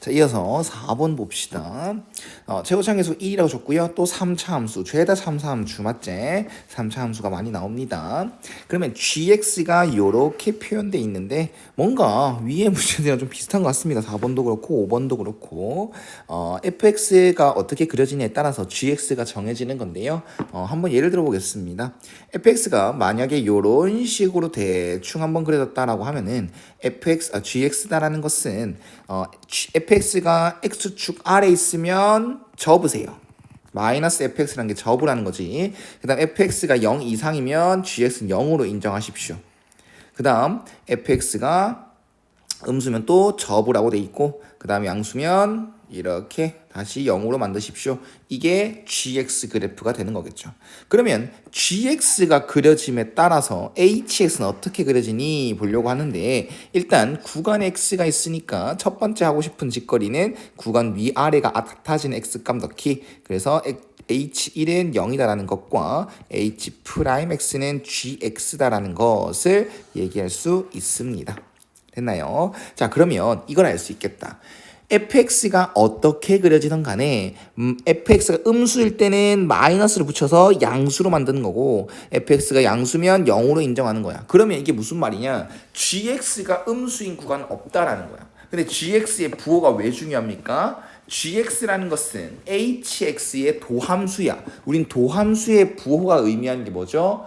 자, 이어서 4번 봅시다. 최고차함수 1이라고 줬고요. 또 3차 함수, 죄다 3차 함수 맞지? 3차 함수가 많이 나옵니다. 그러면 gx가 이렇게 표현되어 있는데 뭔가 위에 문제들이랑 좀 비슷한 것 같습니다. 4번도 그렇고 5번도 그렇고 fx가 어떻게 그려지냐에 따라서 gx가 정해지는 건데요. 한번 예를 들어 보겠습니다. fx가 만약에 이런 식으로 대충 한번 그려졌다라고 하면은 gx다라는 것은 fx가 x축 아래 있으면 접으세요. 마이너스 fx라는 게 접으라는 거지. 그 다음 fx가 0 이상이면 gx는 0으로 인정하십시오. 그 다음 fx가 음수면 또 접으라고 돼 있고, 그 다음에 양수면 이렇게 다시 0으로 만드십시오. 이게 gx 그래프가 되는 거겠죠. 그러면 gx가 그려짐에 따라서 hx는 어떻게 그려지니 보려고 하는데, 일단 구간 x가 있으니까 첫 번째 하고 싶은 짓거리는 구간 위아래가 같아지는 x값 넣기. 그래서 h1은 0이다라는 것과 h'x는 gx다라는 것을 얘기할 수 있습니다. 됐나요? 자, 그러면 이걸 알 수 있겠다. fx가 어떻게 그려지든 간에 fx가 음수일 때는 마이너스를 붙여서 양수로 만드는 거고, fx가 양수면 0으로 인정하는 거야. 그러면 이게 무슨 말이냐? gx가 음수인 구간은 없다라는 거야. 근데 gx의 부호가 왜 중요합니까? gx라는 것은 hx의 도함수야. 우린 도함수의 부호가 의미하는 게 뭐죠?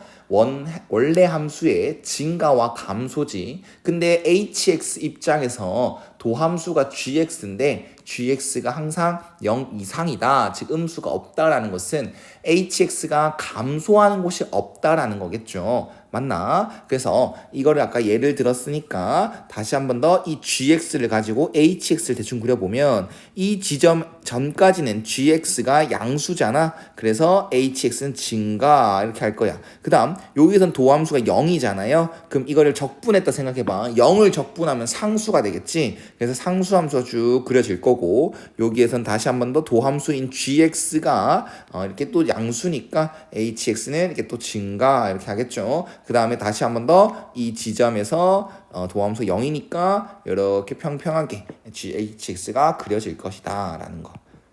원래 함수의 증가와 감소지. 근데 hx 입장에서 도함수가 gx인데 gx가 항상 0 이상이다. 즉 음수가 없다라는 것은 hx가 감소하는 곳이 없다라는 거겠죠. 맞나? 그래서 이거를 아까 예를 들었으니까 다시 한 번 더 이 gx를 가지고 hx를 대충 그려보면 이 지점 전까지는 gx가 양수잖아. 그래서 hx는 증가 이렇게 할 거야. 그 다음 여기선 도함수가 0이잖아요. 그럼 이거를 적분했다 생각해봐. 0을 적분하면 상수가 되겠지. 그래서 상수함수가 쭉 그려질 거고, 여기에선 다시 한 번 더 도함수인 gx가 이렇게 또 양수니까 hx는 이렇게 또 증가 이렇게 하겠죠. 그 다음에 다시 한 번 더 이 지점에서 도함수 0이니까 이렇게 평평하게 hx가 그려질 것이다 라는 거.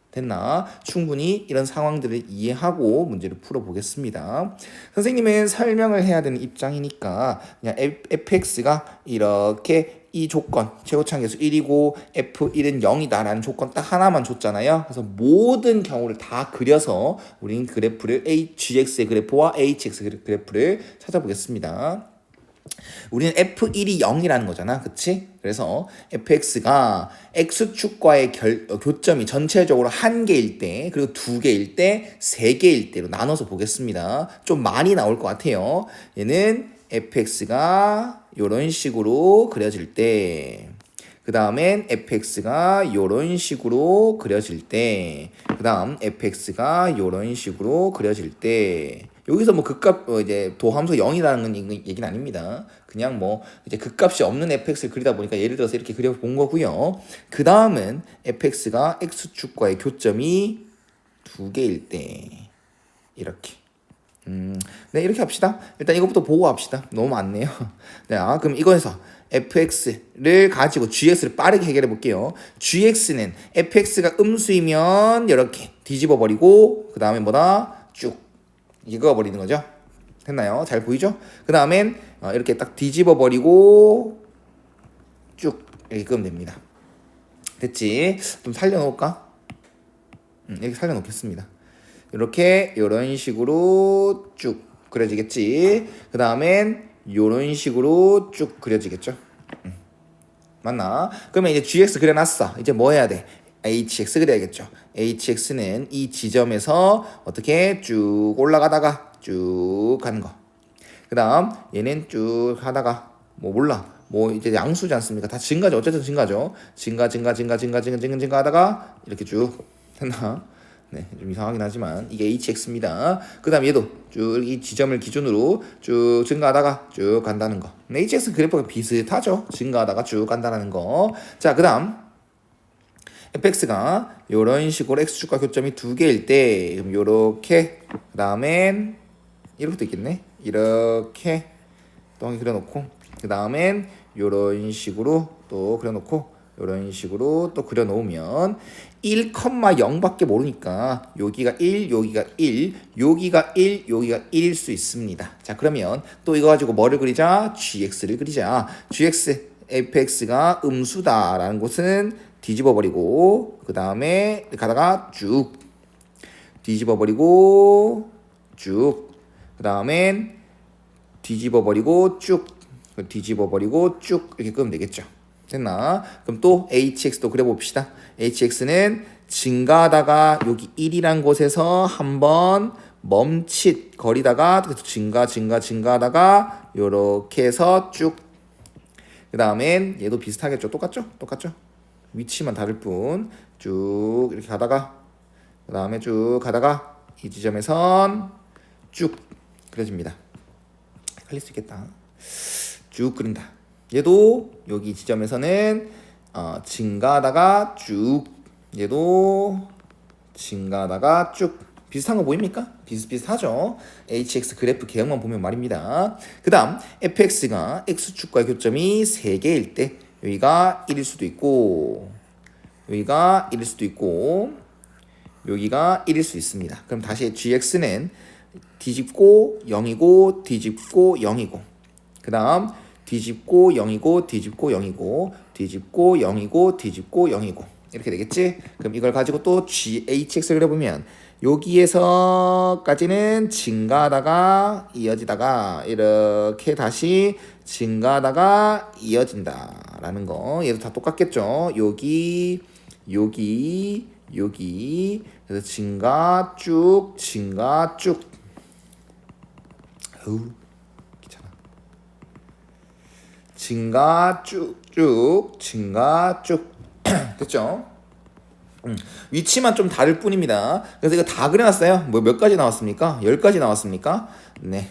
됐나? 충분히 이런 상황들을 이해하고 문제를 풀어보겠습니다. 선생님은 설명을 해야 되는 입장이니까 그냥 fx가 이렇게 이 조건, 최고차함계수 1이고 f1은 0이다 라는 조건 딱 하나만 줬잖아요. 그래서 모든 경우를 다 그려서 우린 그래프를 gx의 그래프와 hx 그래프를 찾아보겠습니다. 우리는 f1이 0이라는 거잖아. 그치? 그래서 fx가 x축과의 교점이 전체적으로 1개일 때, 그리고 2개일 때, 3개일 때로 나눠서 보겠습니다. 좀 많이 나올 것 같아요. 얘는 fx가 이런 식으로 그려질 때, 그 다음엔 fx가 이런 식으로 그려질 때, 그 다음 fx가 이런 식으로 그려질 때, 여기서 뭐 극값 이제 도함수 0이라는 얘기는 아닙니다. 그냥 뭐 이제 극값이 없는 fx를 그리다 보니까 예를 들어서 이렇게 그려본 거고요. 그 다음은 fx가 x축과의 교점이 2개일 때 이렇게. 네, 이렇게 합시다. 일단 이것부터 보고 합시다. 너무 많네요. 네, 그럼 이거에서 fx를 가지고 gx를 빠르게 해결해 볼게요. gx는 fx가 음수이면 이렇게 뒤집어 버리고, 그 다음에 뭐다? 쭉 읽어 버리는 거죠. 됐나요? 잘 보이죠? 그 다음엔 이렇게 딱 뒤집어 버리고 쭉 이렇게 끄면 됩니다. 됐지? 좀 살려놓을까? 이렇게 살려놓겠습니다. 이렇게 이런 식으로 쭉 그려지겠지. 그 다음엔 이런 식으로 쭉 그려지겠죠. 맞나? 그러면 이제 gx 그려놨어. 이제 뭐 해야 돼? hx 그려야겠죠. hx는 이 지점에서 어떻게 쭉 올라가다가 쭉 가는 거. 그 다음 얘는 쭉 하다가 뭐 몰라. 뭐 이제 양수지 않습니까? 다 증가죠. 어쨌든 증가죠. 증가 하다가 이렇게 쭉 했나? 네, 좀 이상하긴 하지만 이게 hx입니다. 그 다음 얘도 쭉 이 지점을 기준으로 쭉 증가하다가 쭉 간다는 거. hx 그래프가 비슷하죠. 증가하다가 쭉 간다는 거. 자, 그 다음 fx가 이런 식으로 x축과 교점이 2개일 때, 그럼 요렇게, 그 다음엔 이렇게도 있겠네. 이렇게 또 그려놓고, 그 다음엔 이런 식으로 또 그려놓고, 이런 식으로 또 그려 놓으면 1,0밖에 모르니까 여기가 1, 여기가 1, 여기가 1, 여기가 1일 수 있습니다. 자, 그러면 또 이거 가지고 뭐를 그리자? gx를 그리자. gx fx가 음수다라는 것은 뒤집어 버리고 그 다음에 가다가 쭉 뒤집어 버리고 쭉 그 다음엔 뒤집어 버리고 쭉 뒤집어 버리고 쭉 이렇게 끄면 되겠죠. 됐나? 그럼 또 hx도 그려봅시다. hx는 증가하다가 여기 1이란 곳에서 한번 멈칫거리다가 계속 증가하다가 요렇게 해서 쭉 그 다음엔 얘도 비슷하겠죠. 똑같죠? 위치만 다를 뿐 쭉 이렇게 가다가 그 다음에 쭉 가다가 이 지점에선 쭉 그려집니다. 헷갈릴 수 있겠다. 쭉 그린다. 얘도 여기 지점에서는 증가하다가 쭉 얘도 증가하다가 쭉 비슷한 거 보입니까? 비슷하죠. hx 그래프 개형만 보면 말입니다. 그 다음 fx가 x축과의 교점이 3개일 때 여기가 1일 수도 있고 여기가 1일 수도 있고 여기가 1일 수 있습니다. 그럼 다시 gx는 뒤집고 0이고 뒤집고 0이고 그 다음 뒤집고 0이고 뒤집고 0이고 뒤집고 0이고 뒤집고 0이고 이렇게 되겠지? 그럼 이걸 가지고 또 hx를 그려보면 여기에서까지는 증가하다가 이어지다가 이렇게 다시 증가하다가 이어진다라는 거 얘도 다 똑같겠죠? 여기 그래서 증가 쭉 귀찮아. 증가 쭉 됐죠? 위치만 좀 다를 뿐입니다. 그래서 이거 다 그려놨어요. 뭐 몇 가지 나왔습니까? 10가지 나왔습니까? 네.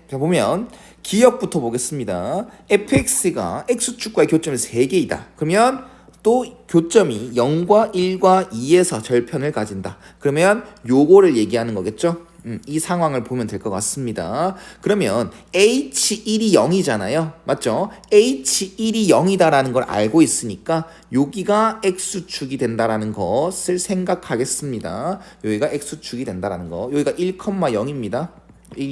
자, 보면 기억부터 보겠습니다. fx가 x축과의 교점이 3개이다. 그러면 또 교점이 0과 1과 2에서 절편을 가진다. 그러면 요거를 얘기하는 거겠죠? 이 상황을 보면 될 것 같습니다. 그러면 H1이 0이잖아요. 맞죠? H1이 0이다라는 걸 알고 있으니까 여기가 X축이 된다라는 것을 생각하겠습니다. 여기가 X축이 된다라는 거. 여기가 1,0입니다.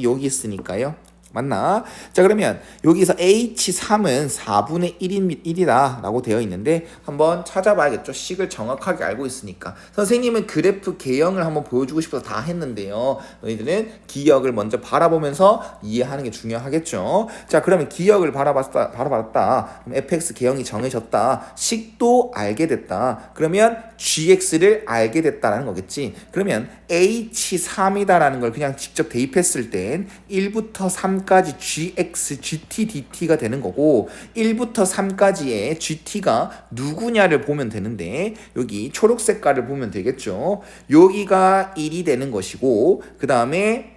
여기 있으니까요. 맞나? 자, 그러면 여기서 H3은 4분의 1이다 라고 되어 있는데 한번 찾아봐야겠죠. 식을 정확하게 알고 있으니까. 선생님은 그래프 개형을 한번 보여주고 싶어서 다 했는데요. 너희들은 기억을 먼저 바라보면서 이해하는 게 중요하겠죠. 자, 그러면 기억을 바라봤다. 그럼 fx 개형이 정해졌다. 식도 알게 됐다. 그러면 gx를 알게 됐다라는 거겠지. 그러면 h3이다라는 걸 그냥 직접 대입했을 땐 1부터 3까지 gx, gt, dt가 되는 거고 1부터 3까지의 gt가 누구냐를 보면 되는데 여기 초록 색깔을 보면 되겠죠. 여기가 1이 되는 것이고 그 다음에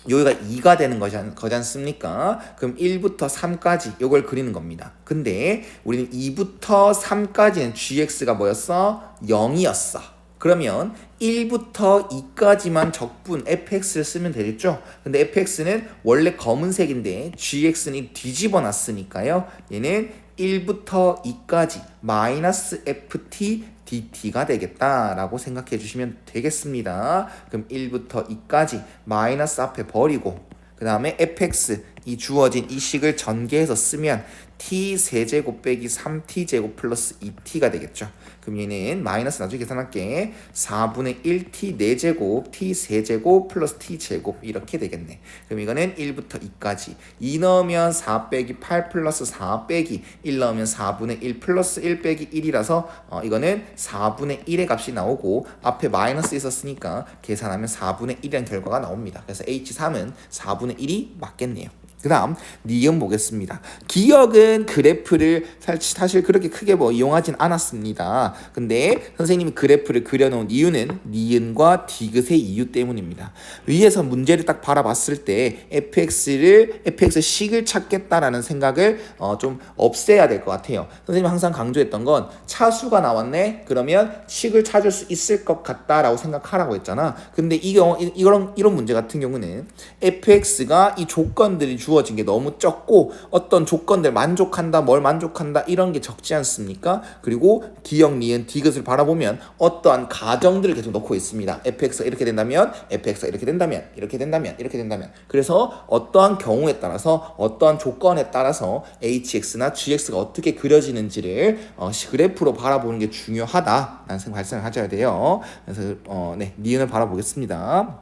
여기가 2가 되는 거지 않습니까? 그럼 1부터 3까지 이걸 그리는 겁니다. 근데 우리는 2부터 3까지는 gx가 뭐였어? 0이었어. 그러면 1부터 2까지만 적분 fx를 쓰면 되겠죠? 근데 fx는 원래 검은색인데 gx는 뒤집어 놨으니까요. 얘는 1부터 2까지 마이너스 ft dt가 되겠다라고 생각해 주시면 되겠습니다. 그럼 1부터 2까지 마이너스 앞에 버리고 그 다음에 fx 이 주어진 이 식을 전개해서 쓰면 t 세제곱 빼기 3t제곱 플러스 2t가 되겠죠. 그럼 얘는 마이너스 나중에 계산할게. 4분의 1t 4제곱 t 세제곱 플러스 t제곱 이렇게 되겠네. 그럼 이거는 1부터 2까지 2 넣으면 4 빼기 8 플러스 4 빼기 1 넣으면 4분의 1 플러스 1 빼기 1이라서 이거는 4분의 1의 값이 나오고 앞에 마이너스 있었으니까 계산하면 4분의 1이라는 결과가 나옵니다. 그래서 H3은 4분의 1이 맞겠네요. 그 다음 니은 보겠습니다. 기억은 그래프를 사실 그렇게 크게 뭐 이용하진 않았습니다. 근데 선생님이 그래프를 그려놓은 이유는 니은과 디귿의 이유 때문입니다. 위에서 문제를 딱 바라봤을 때 fx 식을 찾겠다라는 생각을 좀 없애야 될 것 같아요. 선생님이 항상 강조했던 건 차수가 나왔네? 그러면 식을 찾을 수 있을 것 같다라고 생각하라고 했잖아. 근데 이런 문제 같은 경우는 fx가 이 조건들이 주어 주어진 게 너무 적고 어떤 조건들 만족한다, 뭘 만족한다 이런 게 적지 않습니까? 그리고 기역, 니은, 디귿을 바라보면 어떠한 가정들을 계속 넣고 있습니다. fx가 이렇게 된다면, fx가 이렇게 된다면, 이렇게 된다면, 이렇게 된다면. 그래서 어떠한 경우에 따라서 어떠한 조건에 따라서 hx나 gx가 어떻게 그려지는지를 그래프로 바라보는 게 중요하다라는 발상을 가져야 돼요. 그래서 니은을 바라보겠습니다.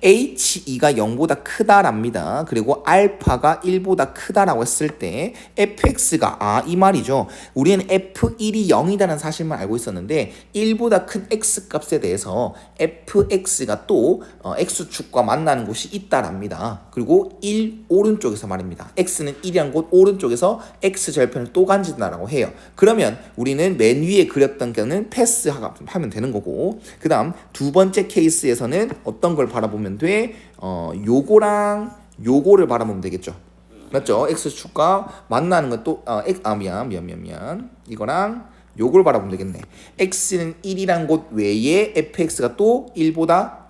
H2가 0보다 크다랍니다. 그리고 알파가 1보다 크다라고 했을 때 fx가 이 말이죠. 우리는 f1이 0이라는 사실만 알고 있었는데 1보다 큰 x 값에 대해서 fx가 또 x축과 만나는 곳이 있다랍니다. 그리고 1 오른쪽에서 말입니다. x는 1이란 곳 오른쪽에서 x절편을 또 간진다라고 해요. 그러면 우리는 맨 위에 그렸던 거는 패스하면 되는 거고, 그 다음 두 번째 케이스에서는 어떤 걸 바라보면 돼? 요거랑 요거를 바라보면 되겠죠. 맞죠? x축과 만나는 것도 미안. 이거랑 요걸 바라보면 되겠네. x는 1이란 곳 외에 fx가 또 1보다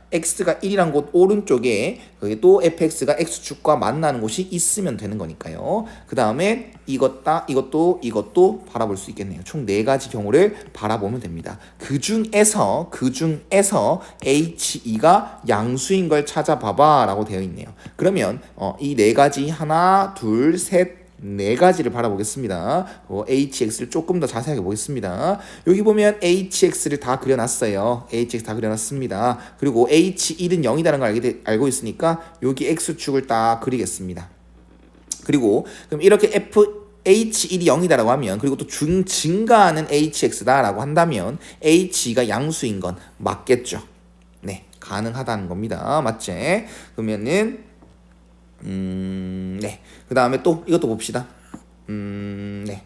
x가 1이란 곳 오른쪽에 거기 또 fx가 x축과 만나는 곳이 있으면 되는 거니까요. 그 다음에 이것도 바라볼 수 있겠네요. 총 4가지 경우를 바라보면 됩니다. 그 중에서 H2가 양수인 걸 찾아봐봐 라고 되어 있네요. 그러면 이 4가지 하나, 둘, 셋, 4가지를 바라보겠습니다. HX를 조금 더 자세하게 보겠습니다. 여기 보면 HX를 다 그려놨어요. HX 다 그려놨습니다. 그리고 H1은 0이라는 걸 알고 있으니까 여기 X축을 딱 그리겠습니다. 그리고 그럼 이렇게 H1이 0이다라고 하면, 그리고 또 증가하는 HX다라고 한다면 H2가 양수인 건 맞겠죠. 네, 가능하다는 겁니다. 맞지? 그러면은 네. 그 다음에 또 이것도 봅시다. 네.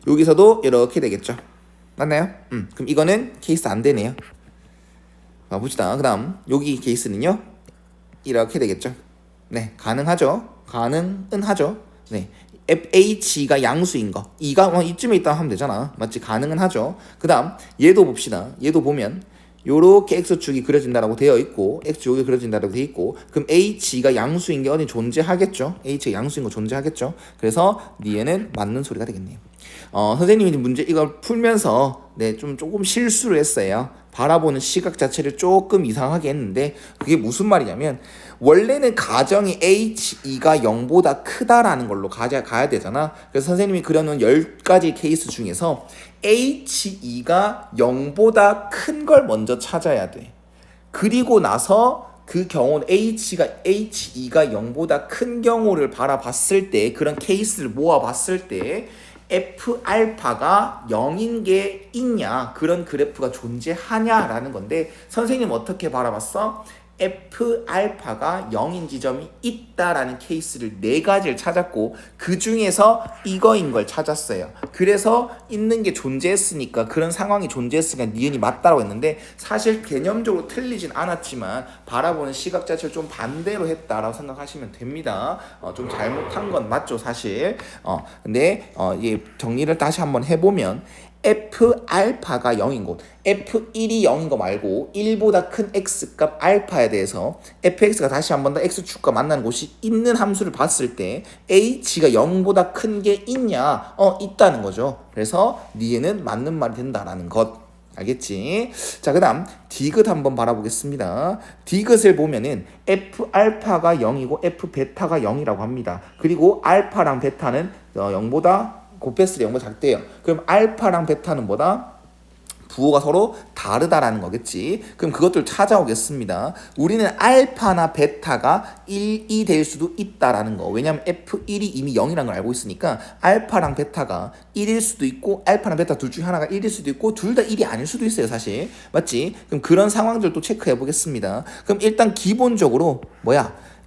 여기서도 이렇게 되겠죠. 맞나요? 그럼 이거는 케이스 안 되네요. 봅시다. 그 다음 여기 케이스는요, 이렇게 되겠죠. 네, 가능하죠. 가능은 하죠. 네. FH가 양수인 거, 이가 이쯤에 있다 하면 되잖아. 맞지? 가능은 하죠. 그 다음 얘도 봅시다. 얘도 보면 요렇게 x축이 그려진다라고 되어 있고 x축이 그려진다라고 되어 있고, 그럼 h가 양수인 게 어디 존재하겠죠? h가 양수인 거 존재하겠죠? 그래서 니에는 맞는 소리가 되겠네요. 선생님이 문제 이걸 풀면서 조금 실수를 했어요. 바라보는 시각 자체를 조금 이상하게 했는데, 그게 무슨 말이냐면 원래는 가정이 H2가 0보다 크다라는 걸로 가야 되잖아. 그래서 선생님이 그려놓은 10가지 케이스 중에서 H2가 0보다 큰 걸 먼저 찾아야 돼. 그리고 나서 그 경우는 H2가 0보다 큰 경우를 바라봤을 때, 그런 케이스를 모아봤을 때 F 알파가 0인 게 있냐, 그런 그래프가 존재하냐라는 건데, 선생님 어떻게 바라봤어? F 알파가 0인 지점이 있다라는 케이스를 4가지를 찾았고 그 중에서 이거인 걸 찾았어요. 그래서 있는 게 존재했으니까, 그런 상황이 존재했으니까 니은이 맞다라고 했는데, 사실 개념적으로 틀리진 않았지만 바라보는 시각 자체를 좀 반대로 했다라고 생각하시면 됩니다. 좀 잘못한 건 맞죠, 사실. 근데 이 정리를 다시 한번 해보면 F 알파가 0인 곳, F1이 0인 거 말고 1보다 큰 X값 알파에 대해서 fx가 다시 한 번 더 X축과 만나는 곳이 있는 함수를 봤을 때 H가 0보다 큰 게 있냐? 있다는 거죠. 그래서 니에는 맞는 말이 된다라는 것. 알겠지? 자, 그 다음 디귿 한번 바라보겠습니다. 디귿을 보면은 F 알파가 0이고 F 베타가 0이라고 합니다. 그리고 알파랑 베타는 0보다 곱했을 때 0보다 작대요. 그럼 알파랑 베타는 뭐다? 부호가 서로 다르다라는 거겠지. 그럼 그것들 찾아오겠습니다. 우리는 알파나 베타가 1이 될 수도 있다라는 거. 왜냐면 F1이 이미 0이라는 걸 알고 있으니까 알파랑 베타가 1일 수도 있고, 알파랑 베타 둘 중에 하나가 1일 수도 있고, 둘 다 1이 아닐 수도 있어요, 사실. 맞지? 그럼 그런 상황들도 체크해 보겠습니다. 그럼 일단 기본적으로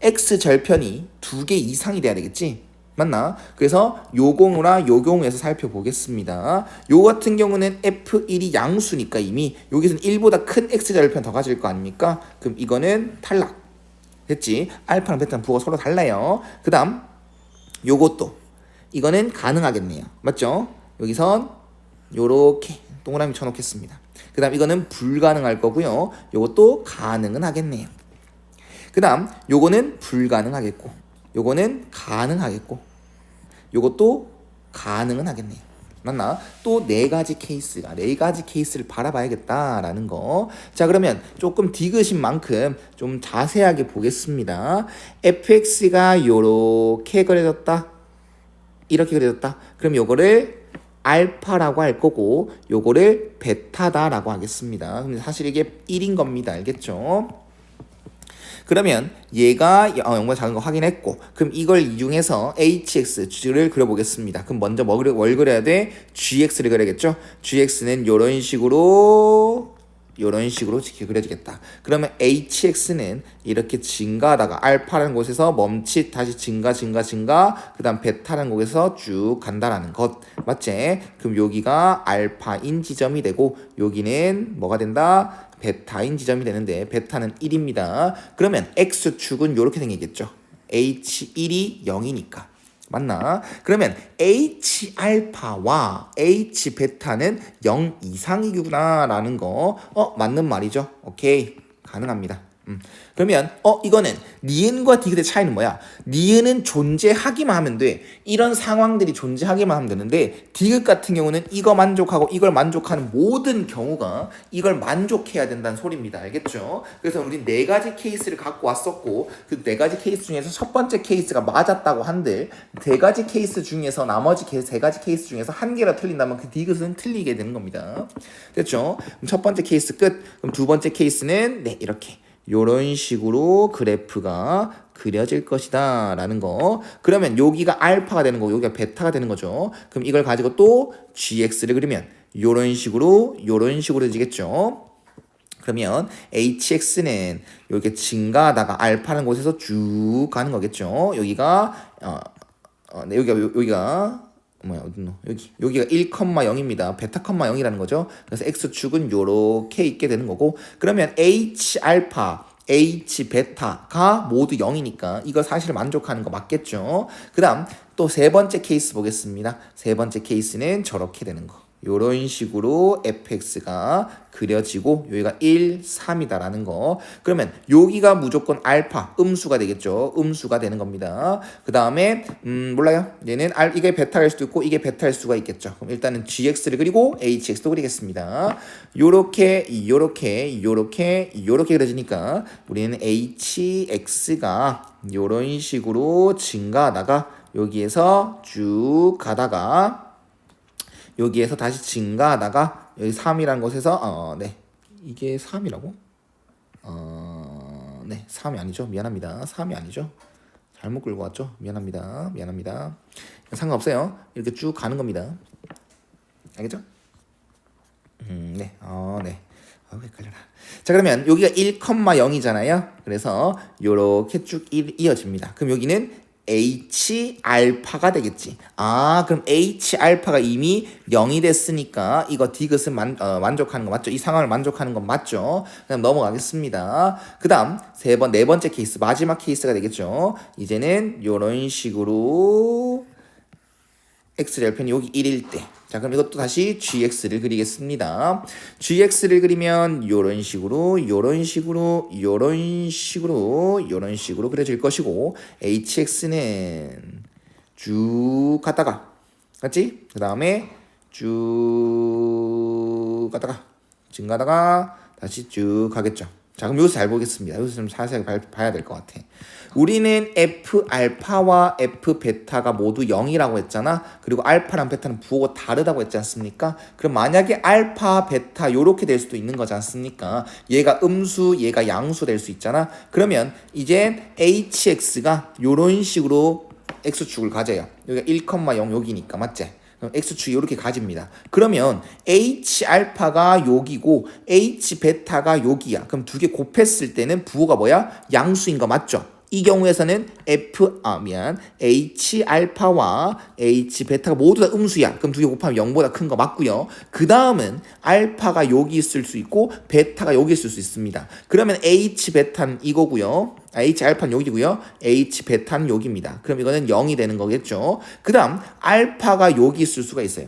X절편이 2개 이상이 돼야 되겠지? 맞나? 그래서 요 경우랑 요 경우에서 살펴보겠습니다. 요 같은 경우는 F1이 양수니까 이미 여기서는 1보다 큰 X절편 더 가질 거 아닙니까? 그럼 이거는 탈락. 됐지? 알파랑 베타랑 부호가 서로 달라요. 그 다음 요것도 이거는 가능하겠네요. 맞죠? 여기선 요렇게 동그라미 쳐놓겠습니다. 그 다음 이거는 불가능할 거고요. 요것도 가능은 하겠네요. 그 다음 요거는 불가능하겠고 요거는 가능하겠고 요것도 가능은 하겠네. 맞나? 또 네 가지 케이스를 바라봐야겠다라는 거. 자, 그러면 조금 디귿인 만큼 좀 자세하게 보겠습니다. fx가 요렇게 그려졌다. 이렇게 그려졌다. 그럼 요거를 알파라고 할 거고 요거를 베타다라고 하겠습니다. 근데 사실 이게 1인 겁니다. 알겠죠? 그러면 얘가 0보다 작은 거 확인했고 그럼 이걸 이용해서 hx를 그려보겠습니다. 그럼 먼저 뭘 그려야 돼? gx를 그려야겠죠? gx는 요런 식으로 그려지겠다. 그러면 hx는 이렇게 증가하다가 알파라는 곳에서 다시 증가 그 다음 베타라는 곳에서 쭉 간다라는 것 맞지? 그럼 여기가 알파인 지점이 되고 여기는 뭐가 된다? 베타인 지점이 되는데 베타는 1입니다. 그러면 x축은 이렇게 생기겠죠. h1이 0이니까. 맞나? 그러면 H알파와 H베타는 0 이상이구나 라는 거 맞는 말이죠. 오케이. 가능합니다. 그러면 이거는 니은과 디귿의 차이는 뭐야? 니은은 존재하기만 하면 돼. 이런 상황들이 존재하기만 하면 되는데 디귿 같은 경우는 이거 만족하고 이걸 만족하는 모든 경우가 이걸 만족해야 된다는 소리입니다. 알겠죠? 그래서 우리 네 가지 케이스를 갖고 왔었고 그 네 가지 케이스 중에서 첫 번째 케이스가 맞았다고 한들 세 가지 케이스 중에서 나머지 세 가지 케이스 중에서 한 개라 틀린다면 그 디귿은 틀리게 되는 겁니다. 됐죠? 그럼 첫 번째 케이스 끝. 그럼 두 번째 케이스는 이렇게 요런 식으로 그래프가 그려질 것이다 라는 거. 그러면 여기가 알파가 되는 거고 여기가 베타가 되는 거죠. 그럼 이걸 가지고 또 gx를 그리면 요런 식으로 그려지겠죠. 그러면 hx는 이렇게 증가하다가 알파라는 곳에서 쭉 가는 거겠죠. 여기가 여기가 뭐야 어딨노? 여기가 1,0입니다. 베타, 0이라는 거죠. 그래서 x축은 요렇게 있게 되는 거고 그러면 h알파, h베타가 모두 0이니까 이거 사실 만족하는 거 맞겠죠. 그 다음 또 세 번째 케이스 보겠습니다. 세 번째 케이스는 저렇게 되는 거. 요런 식으로 fx가 그려지고 여기가 1, 3이다라는 거. 그러면 여기가 무조건 알파, 음수가 되겠죠. 음수가 되는 겁니다. 그 다음에 몰라요. 얘는 이게 베타일 수도 있고 이게 베타일 수가 있겠죠. 그럼 일단은 gx를 그리고 hx도 그리겠습니다. 요렇게 그려지니까 우리는 hx가 요런 식으로 증가하다가 여기에서 쭉 가다가 여기에서 다시 증가하다가 여기 3이라는 곳에서 이게 3이라고? 3이 아니죠. 미안합니다. 3이 아니죠. 잘못 끌고 왔죠. 미안합니다. 상관없어요. 이렇게 쭉 가는 겁니다. 알겠죠? 헷갈려라. 자, 그러면 여기가 1,0이잖아요. 그래서 요렇게 쭉 이어집니다. 그럼 여기는 H알파가 되겠지. 그럼 H알파가 이미 0이 됐으니까 이거 디귿은 만족하는 거 맞죠? 이 상황을 만족하는 건 맞죠? 그럼 넘어가겠습니다. 그 다음 네 번째 케이스, 마지막 케이스가 되겠죠. 이제는 요런 식으로 x절편이 여기 1일 때. 자, 그럼 이것도 다시 gx를 그리겠습니다. gx를 그리면 요런 식으로 그려질 것이고 hx는 쭉 갔다가 맞지? 그 다음에 쭉 갔다가 증가하다가 다시 쭉 가겠죠. 자, 그럼 여기서 잘 보겠습니다. 여기서 좀 자세하게 봐야 될 것 같아. 우리는 F알파와 F베타가 모두 0이라고 했잖아. 그리고 알파랑 베타는 부호가 다르다고 했지 않습니까? 그럼 만약에 알파, 베타 요렇게 될 수도 있는 거지 않습니까? 얘가 음수, 얘가 양수 될 수 있잖아. 그러면 이제 HX가 요런 식으로 X축을 가져요. 여기가 1,0 여기니까 맞지? X축이 이렇게 가집니다. 그러면 H알파가 여기고 H베타가 여기야. 그럼 두 개 곱했을 때는 부호가 뭐야? 양수인 거 맞죠? 이 경우에서는 H알파와 H베타가 모두 다 음수야. 그럼 두 개 곱하면 0보다 큰 거 맞고요. 그 다음은 알파가 여기 있을 수 있고 베타가 여기 있을 수 있습니다. 그러면 H베타는 이거고요. H알파는 여기고요. H베타는 여기입니다. 그럼 이거는 0이 되는 거겠죠. 그 다음 알파가 여기 있을 수가 있어요.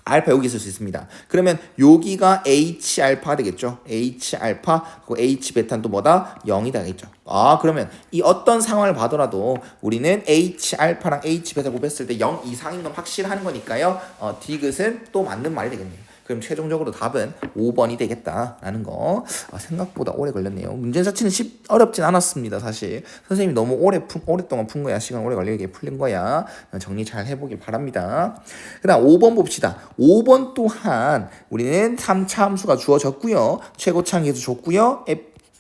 알파 여기 있을 수 있습니다. 그러면 여기가 H 알파 되겠죠. H 알파, 그리고 H 베타는 또 뭐다? 0이 되겠죠. 아, 그러면 이 어떤 상황을 봐더라도 우리는 H 알파랑 H 베타 곱했을 때 0 이상인 건 확실하는 거니까요. 디귿은 또 맞는 말이 되겠네요. 그럼 최종적으로 답은 5번이 되겠다라는 거. 생각보다 오래 걸렸네요. 문제 자체는 어렵진 않았습니다. 사실 선생님이 너무 오랫동안 푼 거야. 시간 오래 걸리게 풀린 거야. 정리 잘 해보길 바랍니다. 그 다음 5번 봅시다. 5번 또한 우리는 3차 함수가 주어졌고요. 최고차항에서 줬고요.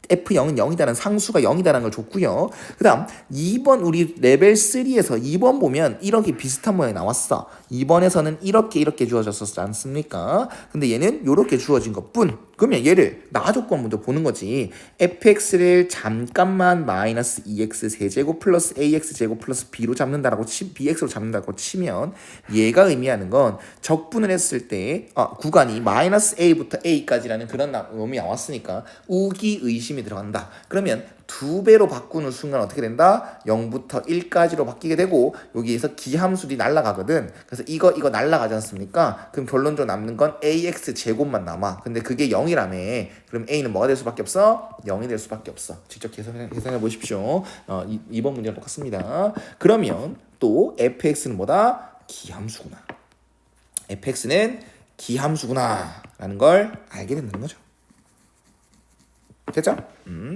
F0은 0이다라는 상수가 0이다라는 걸 줬고요. 그 다음 2번 우리 레벨 3에서 2번 보면 이렇게 비슷한 모양이 나왔어. 2번에서는 이렇게 주어졌었지 않습니까? 근데 얘는 이렇게 주어진 것뿐. 그러면 얘를 나 조건 먼저 보는 거지. fx를 잠깐만 마이너스 2x 세제곱 플러스 ax 제곱 플러스 b로 잡는다라고 bx로 잡는다고 치면 얘가 의미하는 건 적분을 했을 때 구간이 마이너스 a부터 a까지라는 그런 놈이 나왔으니까 우기의심이 들어간다. 그러면 2배로 바꾸는 순간 어떻게 된다? 0부터 1까지로 바뀌게 되고 여기에서 기함수들이 날아가거든. 그래서 이거 날아가지 않습니까? 그럼 결론적으로 남는 건 ax 제곱만 남아. 근데 그게 0이라며. 그럼 a는 뭐가 될 수밖에 없어? 0이 될 수밖에 없어. 직접 계산해 보십시오. 2번 문제랑 똑같습니다. 그러면 또 fx는 뭐다? 기함수구나. fx는 기함수구나 라는 걸 알게 된다는 거죠. 됐죠?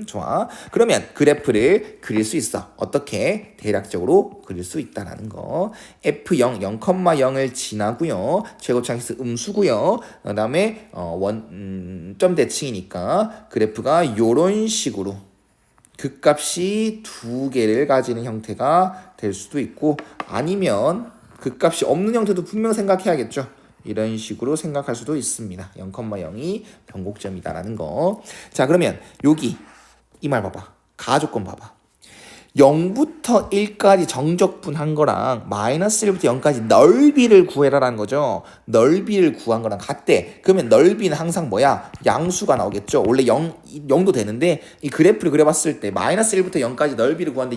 좋아. 그러면 그래프를 그릴 수 있어. 어떻게? 대략적으로 그릴 수 있다라는 거. F0, 0,0을 지나고요. 최고차항에서 음수고요. 그 다음에 점 대칭이니까 그래프가 요런 식으로 극값이 두 개를 가지는 형태가 될 수도 있고 아니면 극값이 없는 형태도 분명 생각해야겠죠. 이런 식으로 생각할 수도 있습니다. 0,0이 변곡점이다라는 거. 자, 그러면 여기 이 말 봐봐. 가조건 봐봐. 0부터 1까지 정적분한 거랑 마이너스 1부터 0까지 넓이를 구해라라는 거죠. 넓이를 구한 거랑 같대. 그러면 넓이는 항상 뭐야? 양수가 나오겠죠. 원래 0도 되는데 이 그래프를 그려봤을 때 마이너스 1부터 0까지 넓이를 구하는데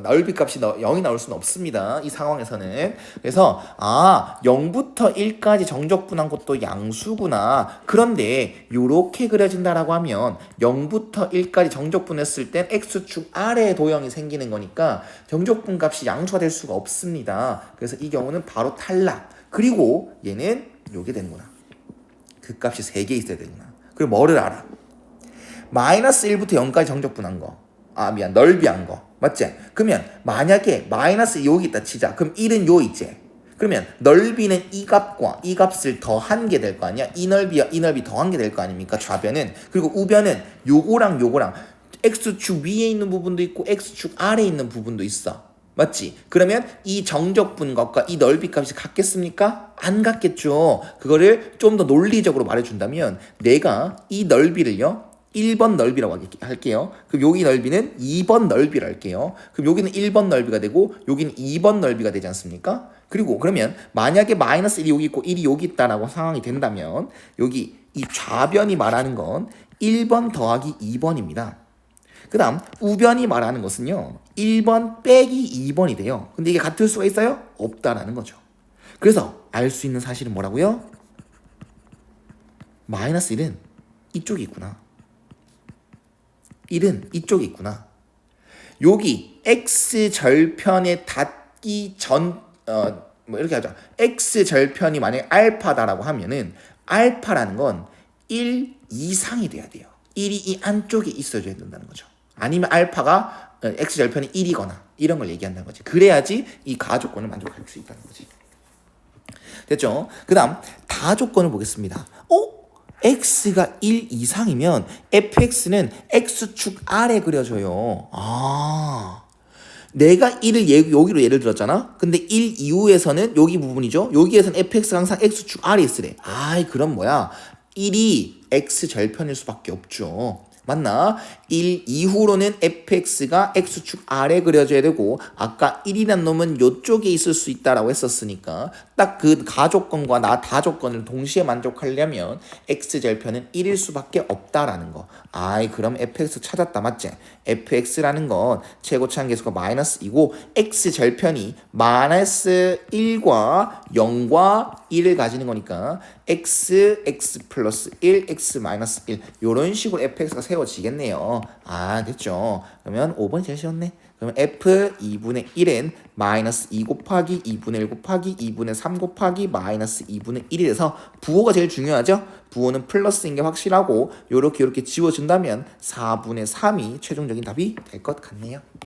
넓이 값이 0이 나올 수는 없습니다. 이 상황에서는. 그래서 0부터 1까지 정적분한 것도 양수구나. 그런데 이렇게 그려진다라고 하면 0부터 1까지 정적분했을 땐 x축 아래에 도형이 생기는 거니까 정적분 값이 양수가 될 수가 없습니다. 그래서 이 경우는 바로 탈락. 그리고 얘는 요게 되는구나. 그 값이 3개 있어야 되구나. 그리고 뭐를 알아? 마이너스 1부터 0까지 정적분한 거. 넓이한 거. 맞지? 그러면 만약에 마이너스 여기 있다 치자. 그럼 1은 요 있지? 그러면 넓이는 이 값과 이 값을 더한 게 될 거 아니야? 이 넓이와 이 넓이 더한 게 될 거 아닙니까? 좌변은. 그리고 우변은 요거랑 X축 위에 있는 부분도 있고 X축 아래에 있는 부분도 있어. 맞지? 그러면 이 정적분 값과 이 넓이 값이 같겠습니까? 안 같겠죠. 그거를 좀 더 논리적으로 말해준다면 내가 이 넓이를요 1번 넓이라고 할게요. 그럼 여기 넓이는 2번 넓이라 할게요. 그럼 여기는 1번 넓이가 되고 여기는 2번 넓이가 되지 않습니까? 그리고 그러면 만약에 마이너스 1이 여기 있고 1이 여기 있다라고 상황이 된다면 여기 이 좌변이 말하는 건 1번 더하기 2번입니다. 그 다음 우변이 말하는 것은요 1번 빼기 2번이 돼요. 근데 이게 같을 수가 있어요? 없다라는 거죠. 그래서 알 수 있는 사실은 뭐라고요? 마이너스 1은 이쪽에 있구나. 1은 이쪽에 있구나. 여기 x절편에 닿기 전 이렇게 하자. x절편이 만약에 알파다라고 하면은 알파라는 건 1 이상이 돼야 돼요. 1이 이 안쪽에 있어줘야 된다는 거죠. 아니면 알파가 x절편이 1이거나 이런 걸 얘기한다는 거지. 그래야지 이 가조건을 만족할 수 있다는 거지. 됐죠? 그 다음 다조건을 보겠습니다. x가 1 이상이면 fx는 x축 아래 그려져요. 내가 1을 여기로 예를 들었잖아. 근데 1 이후에서는 여기 부분이죠. 여기에서는 fx가 항상 x축 아래 있으래. 그럼 뭐야? 1이 x절편일 수밖에 없죠. 맞나? 1 이후로는 fx가 x축 아래 그려져야 되고 아까 1이란 놈은 이쪽에 있을 수 있다라고 했었으니까 딱 그 가조건과 나 다조건을 동시에 만족하려면 x 절편은 1일 수밖에 없다라는 거. 아이 그럼 fx 찾았다 맞지? fx라는 건 최고치 한계수가 마이너스 2고 x 절편이 마이너스 1과 0과 1을 가지는 거니까 x 플러스 1, x 마이너스 1 이런 식으로 fx가 세워지겠네요. 아 됐죠? 그러면 5번이 제일 쉬웠네. 그러면 f 2분의 1은 마이너스 2 곱하기 2분의 1 곱하기 2분의 3 곱하기 마이너스 2분의 1이라서 부호가 제일 중요하죠. 부호는 플러스인 게 확실하고 요렇게 지워준다면 4분의 3이 최종적인 답이 될 것 같네요.